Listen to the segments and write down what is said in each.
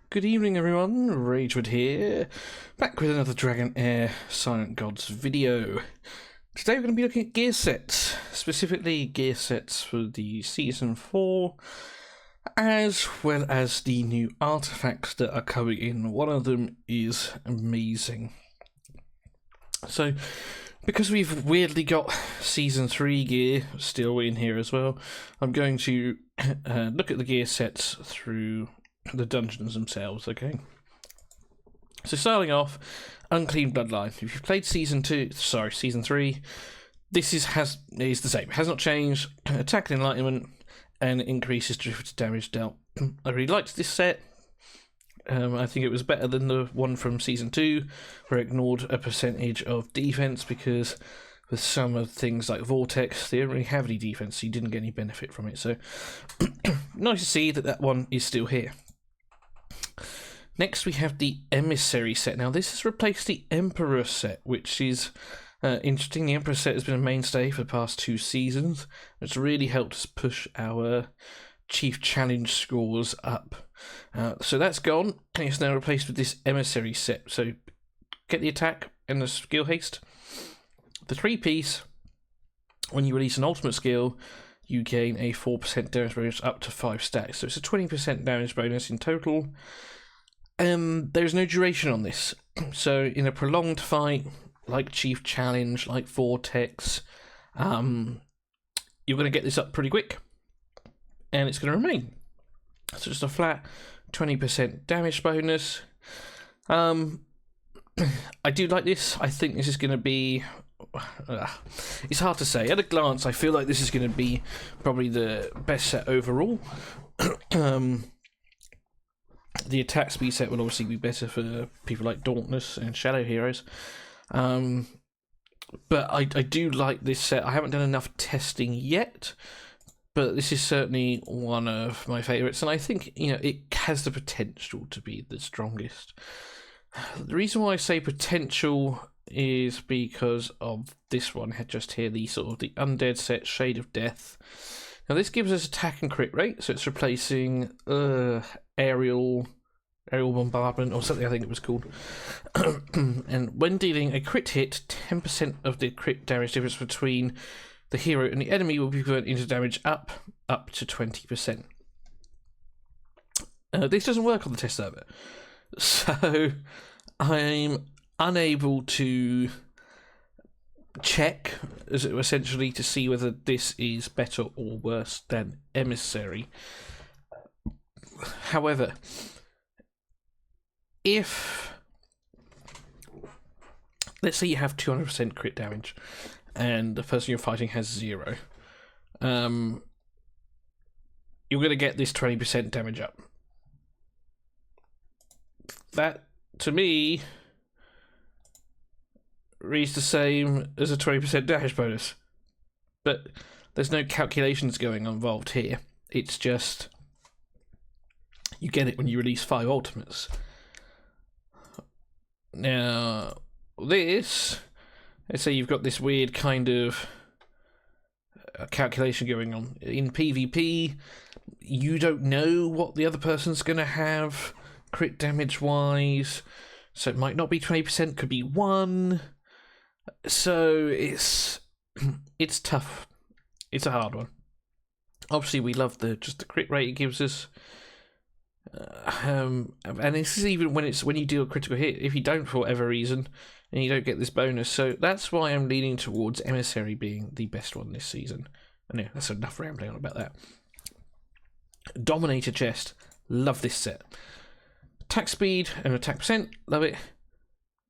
Good evening everyone, Ragewood here, back with another Dragonheir Silent Gods video. Today we're going to be looking at gear sets, specifically gear sets for the Season 4, as well as the new artifacts that are coming in. One of them is amazing. So, because we've weirdly got Season 3 gear still in here as well, I'm going to look at the gear sets through the dungeons themselves, okay? So starting off, Unclean Bloodline. If you've played Season 3, this is the same. It has not changed. Attack and Enlightenment, and increases drift damage dealt. I really liked this set. I think it was better than the one from Season 2, where it ignored a percentage of defense, because with some of things like Vortex, they don't really have any defense, so you didn't get any benefit from it. So, nice to see that one is still here. Next we have the Emissary set. Now this has replaced the Emperor set, which is interesting. The Emperor set has been a mainstay for the past 2 seasons. It's really helped us push our Chief Challenge scores up. So that's gone, and it's now replaced with this Emissary set. So get the attack and the skill haste. The 3-piece, when you release an ultimate skill, you gain a 4% damage bonus up to 5 stacks. So it's a 20% damage bonus in total. There's no duration on this. So in a prolonged fight, like Chief Challenge, like Vortex, you're going to get this up pretty quick, and it's going to remain. So just a flat 20% damage bonus. I do like this. I think this is going to be... it's hard to say. At a glance, I feel like this is going to be probably the best set overall. The attack speed set will obviously be better for people like Dauntless and Shadow Heroes. But I do like this set. I haven't done enough testing yet, but this is certainly one of my favourites, and I think, you know, it has the potential to be the strongest. The reason why I say potential is because of this one just here, the sort of the Undead set, Shade of Death. Now this gives us attack and crit rate, so it's replacing aerial bombardment or something, I think it was called. And when dealing a crit hit, 10% of the crit damage difference between the hero and the enemy will be converted into damage up to 20%. This doesn't work on the test server, so I'm unable to check, essentially, to see whether this is better or worse than Emissary. However, if, let's say you have 200% crit damage and the person you're fighting has 0, you're going to get this 20% damage up. That, to me, reads the same as a 20% damage bonus, but there's no calculations going on involved here. It's just you get it when you release 5 ultimates. Now this, let's say you've got this weird kind of calculation going on in PvP. You don't know what the other person's going to have crit damage wise, so it might not be 20%, could be 1. So it's tough. It's a hard one. Obviously, we love the crit rate it gives us, and this is even when you do a critical hit. If you don't, for whatever reason, and you don't get this bonus, so that's why I'm leaning towards Emissary being the best one this season. And yeah, that's enough rambling on about that. Dominator chest, love this set. Attack speed and attack percent, love it.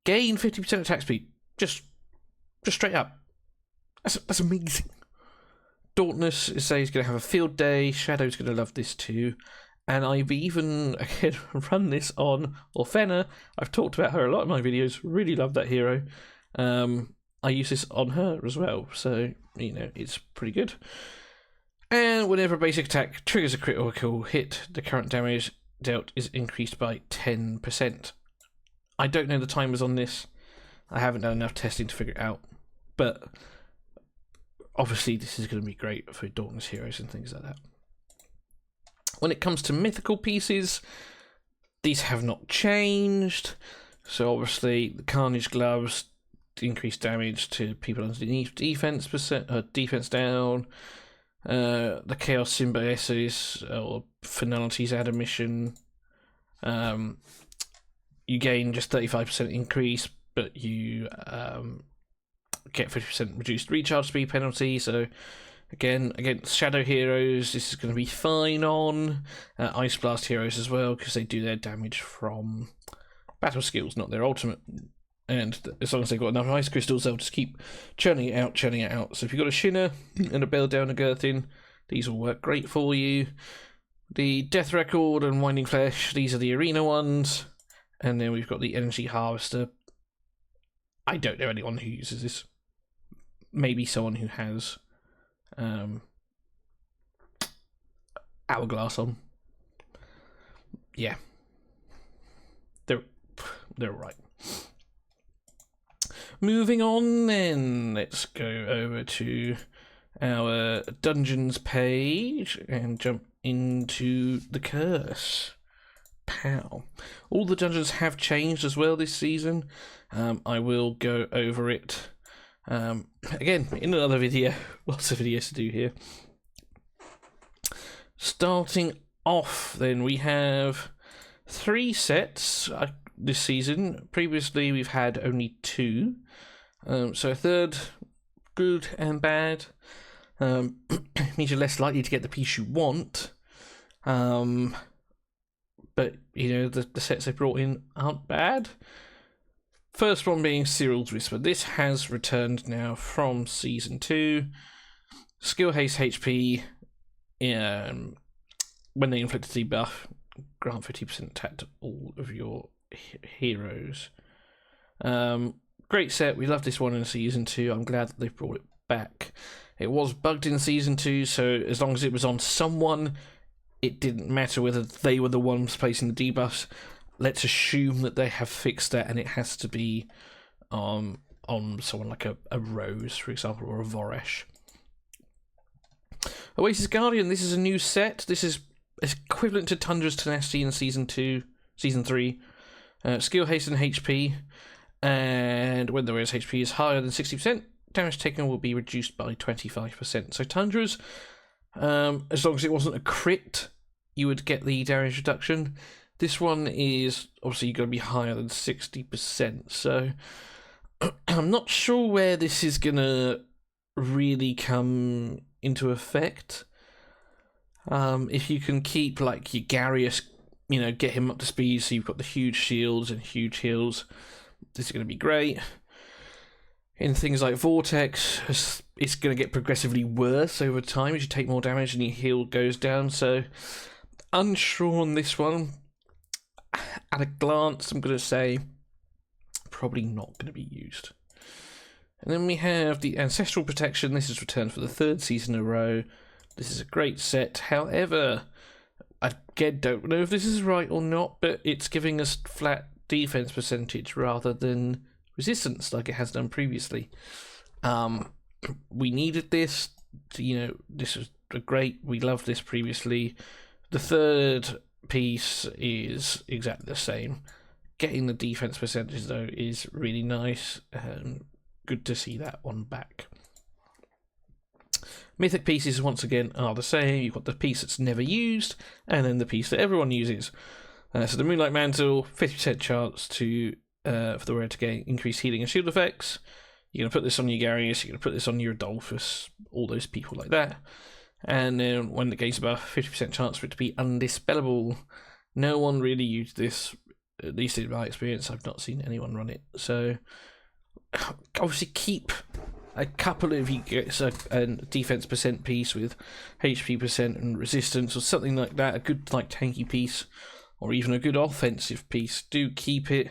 Gain 50% attack speed, just straight up. That's amazing. Dauntless says he's going to have a field day. Shadow's going to love this too. And I've even run this on Orfena. I've talked about her a lot in my videos. Really love that hero. I use this on her as well. So, you know, it's pretty good. And whenever a basic attack triggers a critical hit, the current damage dealt is increased by 10%. I don't know the timers on this. I haven't done enough testing to figure it out. But obviously this is going to be great for Dauntless heroes and things like that. When it comes to mythical pieces, these have not changed. So obviously the Carnage gloves increase damage to people underneath defense down. The Chaos Symbiosis or Finalities Admission. You gain just 35% increase, but you get 50% reduced recharge speed penalty. So again, against Shadow heroes, this is going to be fine on Ice Blast heroes as well, because they do their damage from battle skills, not their ultimate. And as long as they've got enough ice crystals, they'll just keep churning it out. So if you've got a Shinner and a Bell Down and Girthin, these will work great for you. The Death Record and Winding Flesh, these are the arena ones. And then we've got the Energy Harvester. I don't know anyone who uses this. Maybe someone who has Hourglass on. Yeah. They're right. Moving on then, let's go over to our dungeons page and jump into the curse. Pow. All the dungeons have changed as well this season. I will go over it again in another video. Lots of videos to do here. Starting off then, we have 3 sets this season. Previously we've had only 2. So a third, good and bad. Means you're less likely to get the piece you want. But, you know, the sets they brought in aren't bad. First one being Cyril's Whisper. This has returned now from Season 2. Skill Haste HP, when they inflict a debuff, grant 50% attack to all of your heroes. Great set. We love this one in Season 2. I'm glad that they've brought it back. It was bugged in Season 2, so as long as it was on someone, it didn't matter whether they were the ones placing the debuffs. Let's assume that they have fixed that, and it has to be on someone like a Rose, for example, or a Voresh. Oasis Guardian, this is a new set. This is equivalent to Tundra's Tenacity in Season 3. Skill Haste and HP, and when the wearer's HP is higher than 60%, damage taken will be reduced by 25%. So Tundra's, as long as it wasn't a crit, you would get the damage reduction. This one is obviously going to be higher than 60%. So I'm not sure where this is going to really come into effect. If you can keep like your Garius, you know, get him up to speed, so you've got the huge shields and huge heals, this is going to be great. In things like Vortex, it's going to get progressively worse over time as you take more damage and your heal goes down. So, unsure on this one. At a glance, I'm going to say probably not going to be used. And then we have the Ancestral Protection. This is returned for the 3rd season in a row. This is a great set. However, I again don't know if this is right or not, but it's giving us flat defense percentage rather than resistance like it has done previously. We needed this. This was great. We loved this previously. The 3rd piece is exactly the same. Getting the defense percentage though is really nice. Good to see that one back. Mythic pieces once again are the same. You've got the piece that's never used, and then the piece that everyone uses. So the Moonlight Mantle, 50% chance to for the wearer to gain increased healing and shield effects. You're going to put this on your Garius, you're going to put this on your Adolphus, all those people like that. And then when it gains above 50% chance for it to be undispellable. No one really used this, at least in my experience. I've not seen anyone run it. So obviously keep a couple of you get a defense percent piece with HP percent and resistance or something like that, a good like tanky piece, or even a good offensive piece. Do keep it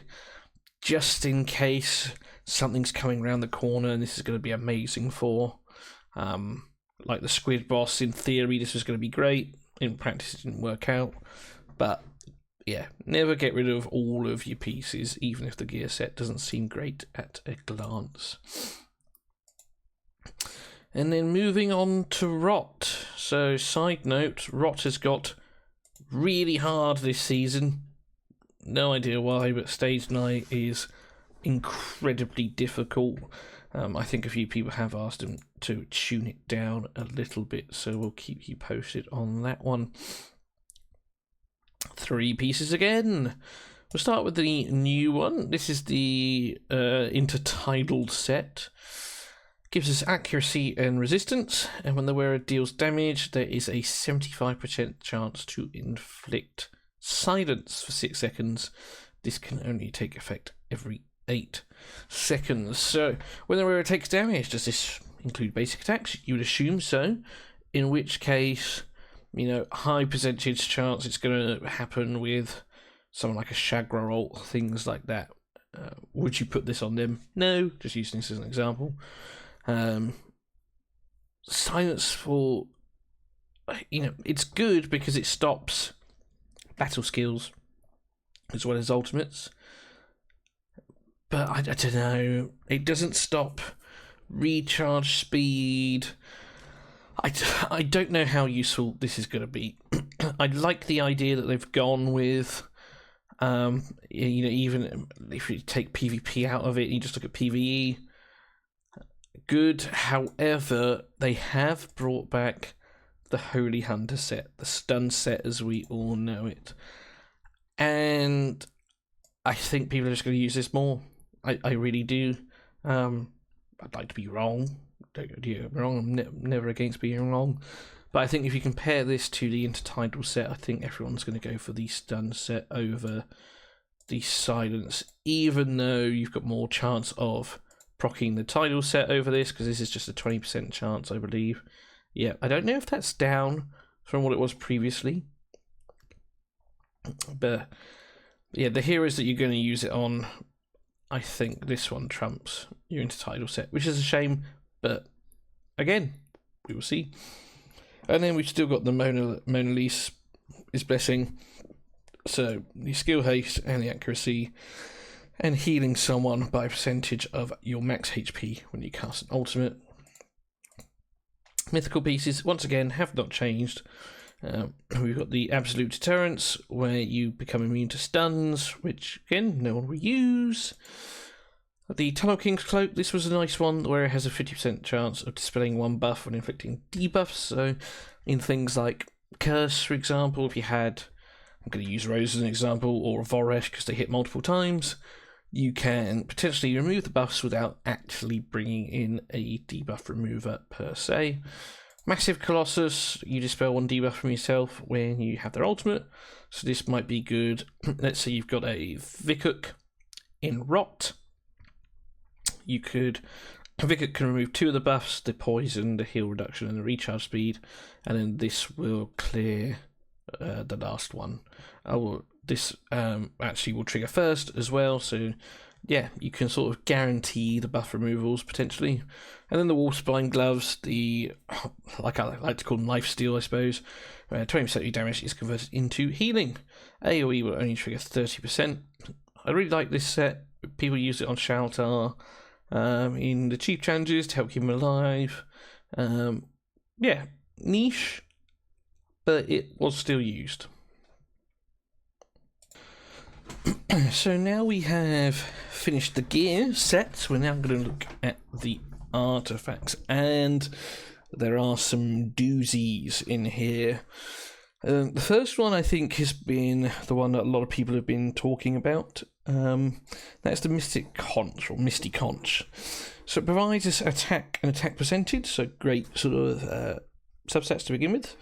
just in case something's coming around the corner and this is going to be amazing for. Like the Squid Boss, in theory this was going to be great. In practice it didn't work out. But yeah, never get rid of all of your pieces, even if the gear set doesn't seem great at a glance. And then moving on to Rot. So side note, Rot has got really hard this season. no idea why, but Stage 9 is incredibly difficult. I think a few people have asked him to tune it down a little bit, so we'll keep you posted on that one. 3 pieces again. We'll start with the new one. This is the intertidal set. Gives us accuracy and resistance, and when the wearer deals damage, there is a 75% chance to inflict silence for 6 seconds. This can only take effect every 8 seconds. So, when the wearer takes damage, does this include basic attacks? You would assume so, in which case, high percentage chance it's going to happen with someone like a Shagra ult, things like that. Would you put this on them? No, just using this as an example. Silence for, it's good because it stops battle skills as well as ultimates. But I don't know, it doesn't stop recharge speed. I don't know how useful this is going to be. I like the idea that they've gone with, even if you take PvP out of it and you just look at PvE, good. However, they have brought back the Holy Hunter set, the stun set as we all know it. And I think people are just going to use this more. I really do. I'd like to be wrong. Don't get me wrong, I'm never against being wrong. But I think if you compare this to the intertidal set, I think everyone's going to go for the stun set over the silence, even though you've got more chance of proccing the tidal set over this, because this is just a 20% chance, I believe. Yeah, I don't know if that's down from what it was previously. But yeah, the heroes that you're going to use it on, I think this one trumps your intertidal set, which is a shame, but again, we will see. And then we've still got the Mona Lisa is Blessing, so the skill haste and the accuracy, and healing someone by a percentage of your max HP when you cast an ultimate. Mythical pieces, once again, have not changed. We've got the Absolute Deterrence, where you become immune to stuns, which, again, no one will use. The Tunnel King's Cloak, this was a nice one, where it has a 50% chance of dispelling 1 buff when inflicting debuffs. So, in things like Curse, for example, if you had, I'm going to use Rose as an example, or Voresh, because they hit multiple times, you can potentially remove the buffs without actually bringing in a debuff remover per se. Massive Colossus, you dispel 1 debuff from yourself when you have their ultimate, so this might be good. Let's say you've got a Vikuk in Rot. Vikuk can remove 2 of the buffs, the poison, the heal reduction, and the recharge speed, and then this will clear the last one. This actually will trigger first as well, so yeah, you can sort of guarantee the buff removals potentially. And then the Wolfspine Gloves, I like to call them lifesteal, I suppose. 20% of your damage is converted into healing. AoE will only trigger 30%. I really like this set. People use it on Shaltar in the cheap challenges to help keep them alive. Yeah, niche, but it was still used. So now we have finished the gear set, we're now going to look at the artifacts, and there are some doozies in here. The first one I think has been the one that a lot of people have been talking about. That's the Mystic Conch, or Misty Conch. So it provides us attack and attack percentage, so great sort of subsets to begin with.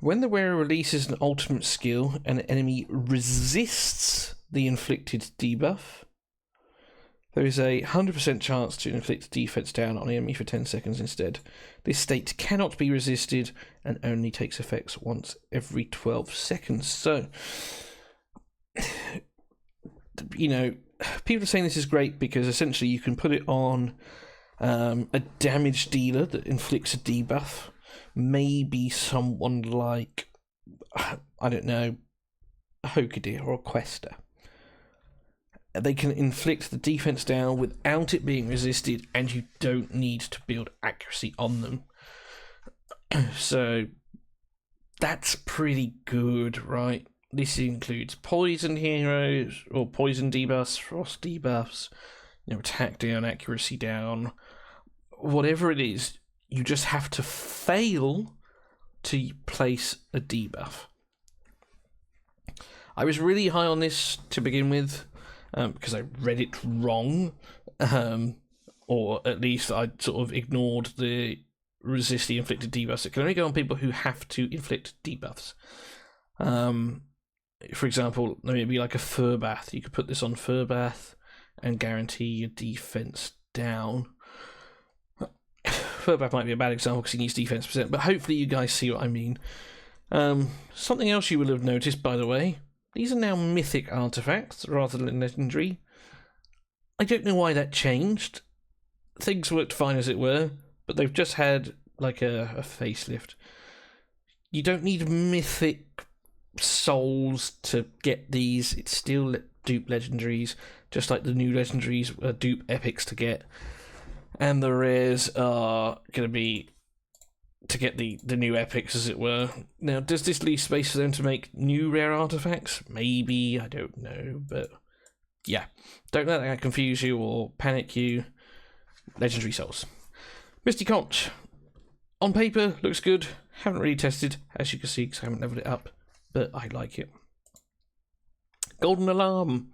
When the wearer releases an ultimate skill, an enemy resists the inflicted debuff, there is a 100% chance to inflict defense down on the enemy for 10 seconds instead. This state cannot be resisted and only takes effects once every 12 seconds. So, people are saying this is great because essentially you can put it on a damage dealer that inflicts a debuff. Maybe someone like, I don't know, a Hokadir or a Quester. They can inflict the defense down without it being resisted, and you don't need to build accuracy on them. So that's pretty good, right? This includes poison heroes, or poison debuffs, frost debuffs, attack down, accuracy down, whatever it is, you just have to fail to place a debuff. I was really high on this to begin with, because I read it wrong, or at least I sort of ignored the resist the inflicted debuffs. It can only go on people who have to inflict debuffs. For example, maybe like a fur bath. You could put this on fur bath and guarantee your defense down. Fur bath might be a bad example because he needs defense percent, but hopefully you guys see what I mean. Something else you will have noticed, by the way, these are now mythic artifacts rather than legendary. I don't know why that changed. Things worked fine as it were, but they've just had like a facelift. You don't need mythic souls to get these. It's still dupe legendaries, just like the new legendaries are dupe epics to get. And the rares are going to be to get the new epics, as it were. Now, does this leave space for them to make new rare artifacts? Maybe, I don't know, but yeah. Don't let that confuse you or panic you. Legendary souls. Misty Conch. On paper, looks good. Haven't really tested, as you can see, because I haven't leveled it up, but I like it. Golden Alarm.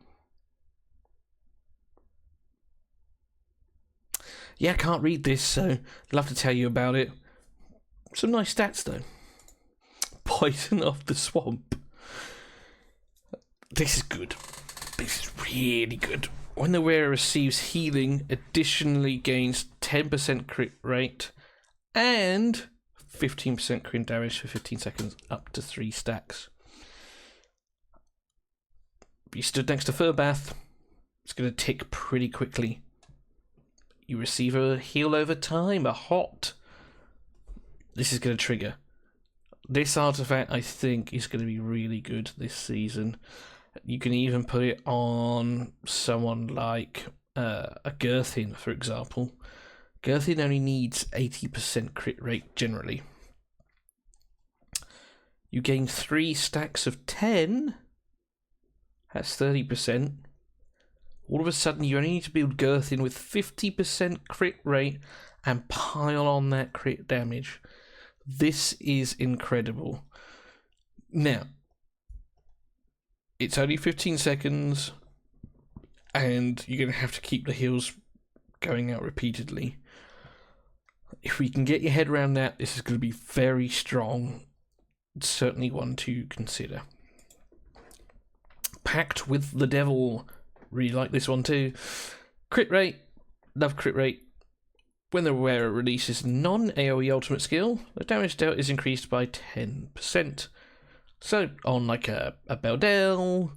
Yeah, I can't read this, so I'd love to tell you about it. Some nice stats, though. Poison of the Swamp. This is good. This is really good. When the wearer receives healing, additionally gains 10% crit rate and 15% crit damage for 15 seconds, up to 3 stacks. If you stood next to Fur Bath, it's going to tick pretty quickly. You receive a heal over time, a hot. This is going to trigger. This artifact, I think, is going to be really good this season. You can even put it on someone like a Girthin, for example. Girthin only needs 80% crit rate generally. You gain 3 stacks of 10. That's 30%. All of a sudden, you only need to build Girthin with 50% crit rate and pile on that crit damage. This is incredible. Now, it's only 15 seconds, and you're going to have to keep the heals going out repeatedly. If we can get your head around that, this is going to be very strong. It's certainly one to consider. Pact with the Devil. Really like this one too. Crit rate. Love crit rate. When the wearer releases non-AoE ultimate skill, the damage dealt is increased by 10%. So, on like a Beldel,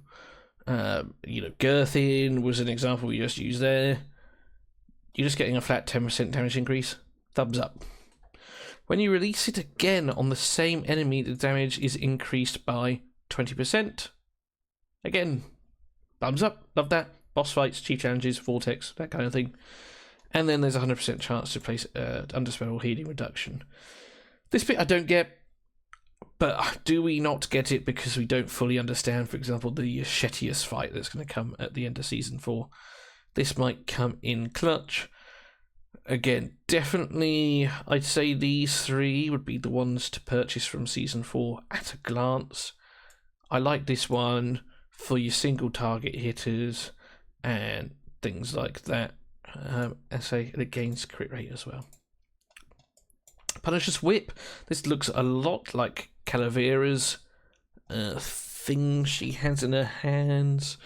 Girthin was an example we just used there. You're just getting a flat 10% damage increase. Thumbs up. When you release it again on the same enemy, the damage is increased by 20%. Again, thumbs up. Love that. Boss fights, chief challenges, vortex, that kind of thing. And then there's a 100% chance to place Underspell or healing reduction. This bit I don't get, but do we not get it because we don't fully understand, for example, the Shetius fight that's going to come at the end of Season 4? This might come in clutch. Again, definitely, I'd say these 3 would be the ones to purchase from Season 4 at a glance. I like this one for your single target hitters and things like that. It gains crit rate as well. Punisher's Whip. This looks a lot like Calavera's thing she has in her hands.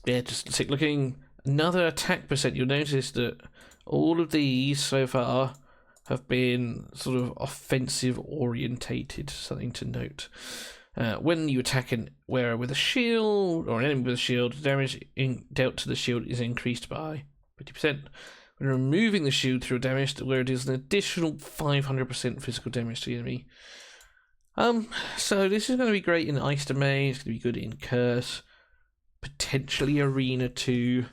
Just sick looking. Another attack percent. You'll notice that all of these so far have been sort of offensive orientated. Something to note. When you attack a wearer with a shield or an enemy with a shield, damage dealt to the shield is increased by 50%. When removing the shield through damage, the wearer deals an additional 500% physical damage to the enemy. So this is going to be great in Ice Domain. It's going to be good in Curse, potentially Arena 2.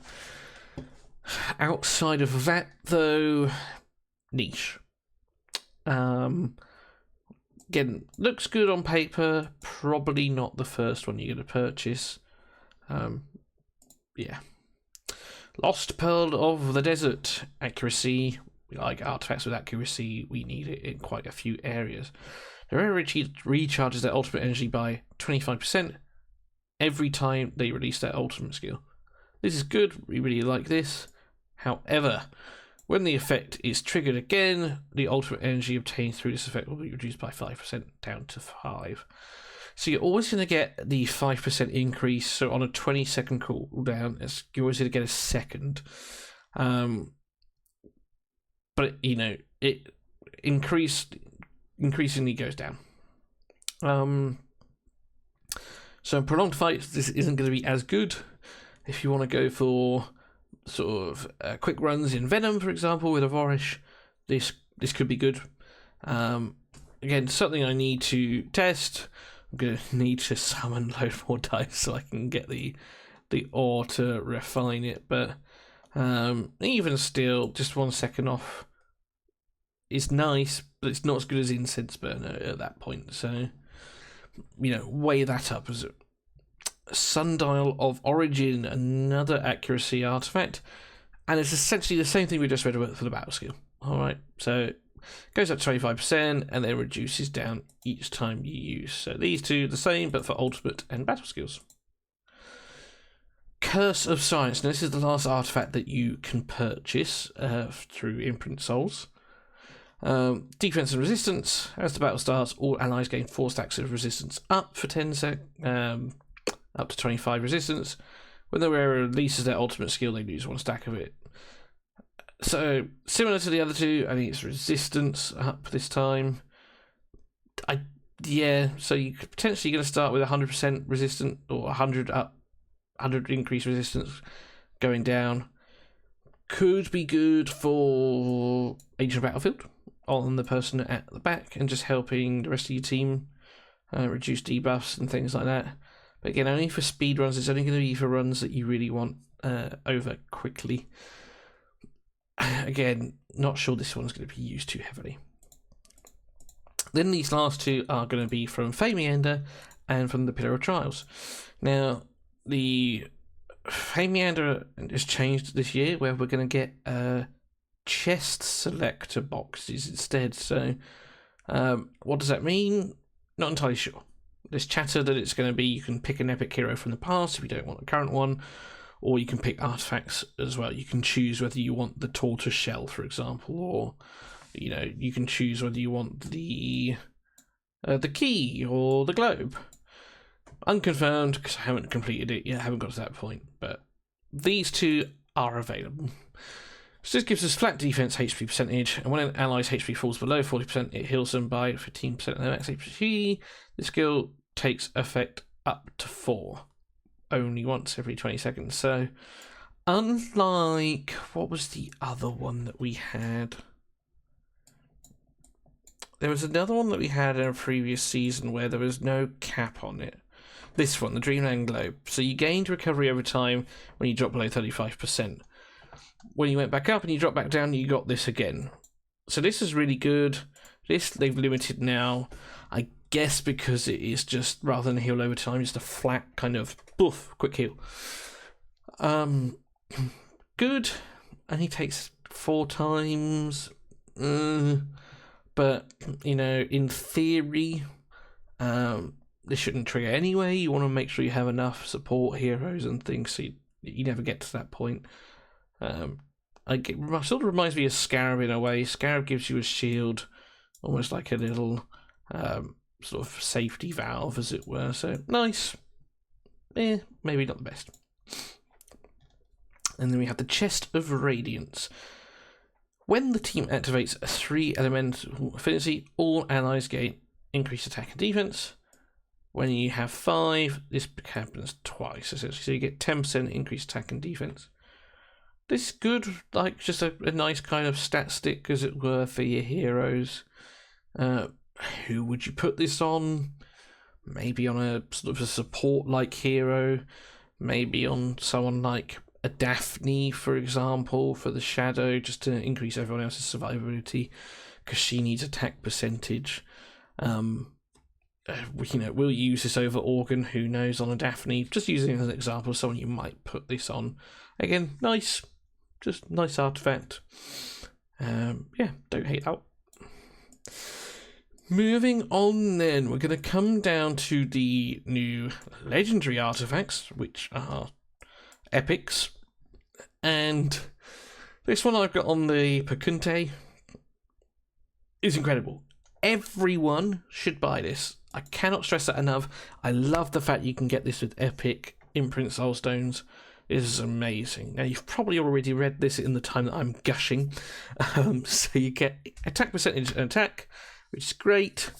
Outside of that, though, niche. Again, looks good on paper. Probably not the first one you're going to purchase. Yeah. Lost Pearl of the Desert. Accuracy. We like artifacts with accuracy. We need it in quite a few areas. The rare recharges their ultimate energy by 25% every time they release their ultimate skill. This is good. We really like this. However, when the effect is triggered again, the ultimate energy obtained through this effect will be reduced by 5% down to 5. So you're always going to get the 5% increase. So on a 20-second cooldown, you're always going to get a second. But it increasingly goes down. So in prolonged fights, this isn't going to be as good. If you want to go for sort of quick runs in Venom, for example, with a Vorish, this could be good. Again, something I need to test. I'm going to need to summon a load more dice so I can get the ore to refine it. But even still, just 1 second off is nice, but it's not as good as Incense Burner at that point. So, weigh that up. As Sundial of Origin, another accuracy artifact, and it's essentially the same thing we just read about for the battle skill. Alright, so goes up 25% and then reduces down each time you use. So these two the same, but for ultimate and battle skills. Curse of Science. Now this is the last artifact that you can purchase through Imprint Souls. Defense and resistance. As the battle starts, all allies gain 4 stacks of resistance up for 10 sec. Up to 25 resistance. When the wearer releases their ultimate skill, they lose 1 stack of it. So, similar to the other two, I think it's resistance up this time. So you could potentially going to start with 100% resistant, or 100 up, 100 increased resistance going down. Could be good for Ancient Battlefield on the person at the back and just helping the rest of your team reduce debuffs and things like that. But again, only for speed runs. It's only going to be for runs that you really want over quickly. Again, not sure this one's going to be used too heavily. Then these last two are going to be from Famiander and from the Pillar of Trials. Now, the Famiander has changed this year, where we're going to get chest selector boxes instead. So, what does that mean? Not entirely sure. There's chatter that it's going to be you can pick an epic hero from the past if you don't want a current one, or you can pick artifacts as well. You can choose whether you want the tortoise shell, for example, or you can choose whether you want the key or the globe. Unconfirmed because I haven't completed it yet. I haven't got to that point, but these two are available. So this gives us flat defense HP percentage, and when an ally's HP falls below 40%, it heals them by 15% of their max HP. The skill takes effect up to 4, only once every 20 seconds. So, unlike what was the other one that we had? There was another one that we had in a previous season where there was no cap on it. This one, the Dreamland Globe. So you gained recovery over time when you drop below 35%. When you went back up and you dropped back down, you got this again. So this is really good. This they've limited now, I guess because it is just, rather than heal over time, just a flat kind of boof, quick heal. Good. Only takes 4 times. But, in theory, this shouldn't trigger anyway. You want to make sure you have enough support heroes and things so you never get to that point. It sort of reminds me of Scarab in a way. Scarab gives you a shield, almost like a little sort of safety valve, as it were. So, nice. Maybe not the best. And then we have the Chest of Radiance. When the team activates a 3 elemental affinity, all allies gain increased attack and defense. When you have 5, this happens twice, essentially. So you get 10% increased attack and defense. This is good, like just a nice kind of stat stick, as it were, for your heroes. Who would you put this on? Maybe on a sort of a support-like hero. Maybe on someone like a Daphne, for example, for the Shadow, just to increase everyone else's survivability, because she needs attack percentage. We'll use this over Organ, who knows, on a Daphne. Just using it as an example of someone you might put this on. Again, nice. Just nice artifact. Don't hate that. Moving on then, we're going to come down to the new legendary artifacts, which are epics. And this one I've got on the Pacunte is incredible. Everyone should buy this. I cannot stress that enough. I love the fact you can get this with epic imprint soulstones. This is amazing. Now, you've probably already read this in the time that I'm gushing. So you get attack percentage and attack, which is great.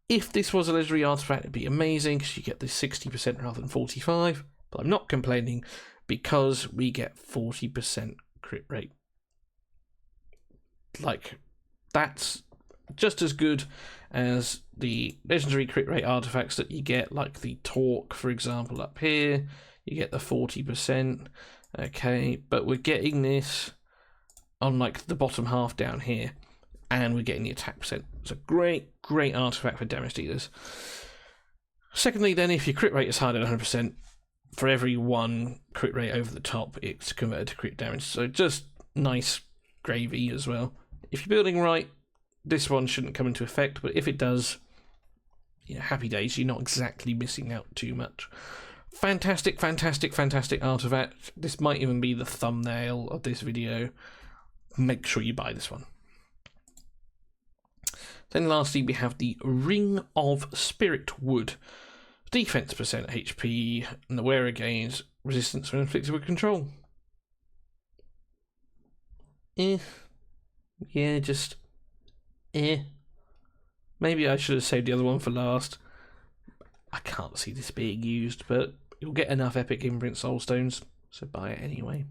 If this was a legendary artifact, it'd be amazing because you get this 60% rather than 45%. But I'm not complaining because we get 40% crit rate. Like, that's just as good as the legendary crit rate artifacts that you get, like the Torque, for example, up here. You get the 40%, okay, but we're getting this on like the bottom half down here, and we're getting the attack percent. It's a great artifact for damage dealers. Secondly, then, if your crit rate is higher than 100%, for every one crit rate over the top, it's converted to crit damage. So just nice gravy as well. If you're building right, this one shouldn't come into effect, but if it does, happy days. You're not exactly missing out too much. Fantastic artifact. This might even be the thumbnail of this video. Make sure you buy this one. Then lastly, we have the Ring of Spirit Wood. Defense percent HP, and the wearer gains resistance when inflicted with control. Maybe I should have saved the other one for last. I can't see this being used, but you'll get enough epic imprint soulstones, so buy it anyway.